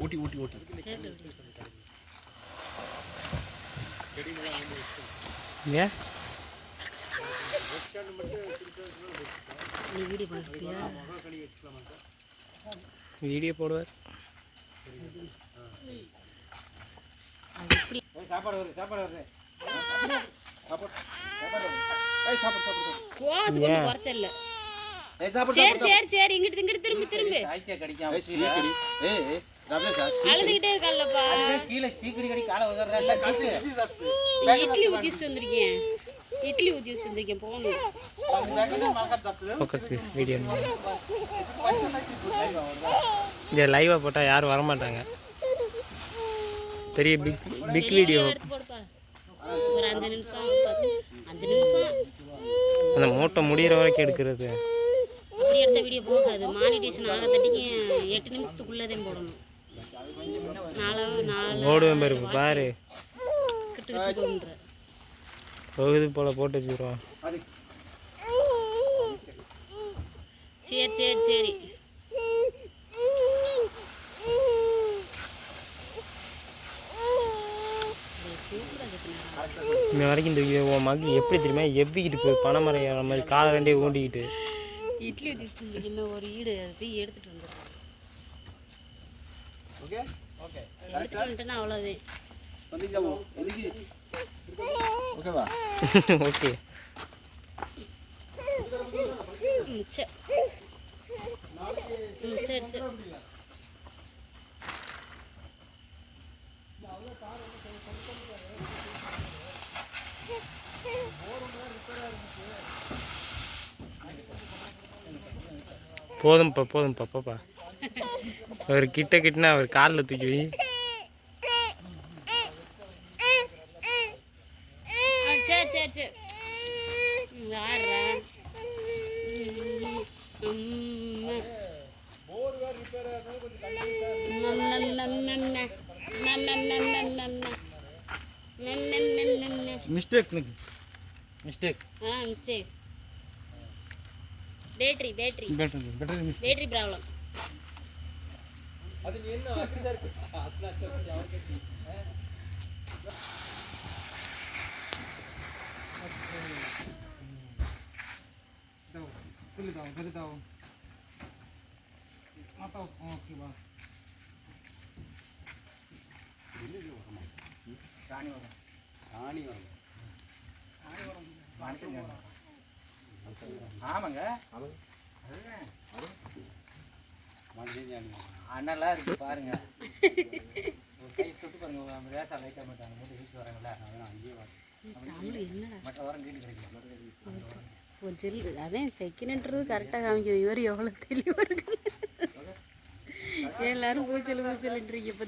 ஊட்டி ஊட்டி ஊட்டி ஏன் நீ வீடியோ பண்ணிட்டியா? வீடியோ போடுவார். சாப்பாடு வருது சாப்பாடு வருது குறைச்சல. சரி சரி சரி, இங்கிட்டு இங்கிட்டு திரும்பி திரும்பி. அழுதுகிட்டே இருக்கல்லப்பா. இட்லி ஊத்தி வச்சுட்டு வந்திருக்கேன். இட்லி ஊத்தி வச்சுட்டு வந்திருக்கேன். போகணும். Focus video. இந்த லைவாக போட்டால் யாரும் வரமாட்டாங்க. பெரிய பிக் வீடியோ. எடுத்து போடுப்பா. ஒரு 5 நிமிஷம் 5 நிமிஷம். அந்த மூட்டை முடிகிற வரைக்கும் எடுக்கிறது. அப்படி எடுத்த வீடியோ போகாது. மானிட்டேஷன் ஆக தட்டிக்கு 8 நிமிஷத்துக்குள்ளதே போடணும். ஓடுவேன் பாரு பாரு. கிட்ட கிட்ட போகுன்ற போகுது போல போட்டு வச்சுருவோம். சரி சரி சரி. இன்ன வரைக்கும் இந்த உன் மகன் எப்படி தெரியுமா எவ்விக்கிட்டு போய் பனைமரம் ஏற மாதிரி காலை ரெண்டே ஊண்டிக்கிட்டு இட்லி வச்சுட்டு இன்னும் ஒரு ஈடு அதை போய் எடுத்துட்டு வந்துடுறேன். எடுத்துட்டு வந்துட்டேன்னா அவ்வளோதான். ஓகே சரி சரி சரி. போதும்ப்பா பாப்பா. அவர் கிட்ட கிட்டனா அவர் காலில் தூக்கி வை. சரி சரி சரி. ஆடுறேன். Mistake mistake mistake. Battery battery battery problem. அது என்ன அப்படிதான் இருக்கு. ஆமாங்க அண்ணெல்லாம் இருக்கு பாருங்க. கை தொட்டு பாருங்க. ரேசா லைட்டாக மாட்டாங்க போட்டு வீட்டு வராங்களா அங்கேயே மற்ற வாரம் வீட்டு கிடைக்கும். அதான் செகண்ட்ன்றது கரெக்டாக காமிக்குது. இவர் எவ்வளோ தெளிவாக இருக்கு. எல்லாரும் பூச்சல் பூச்சல்ன்றீங்க இப்போ.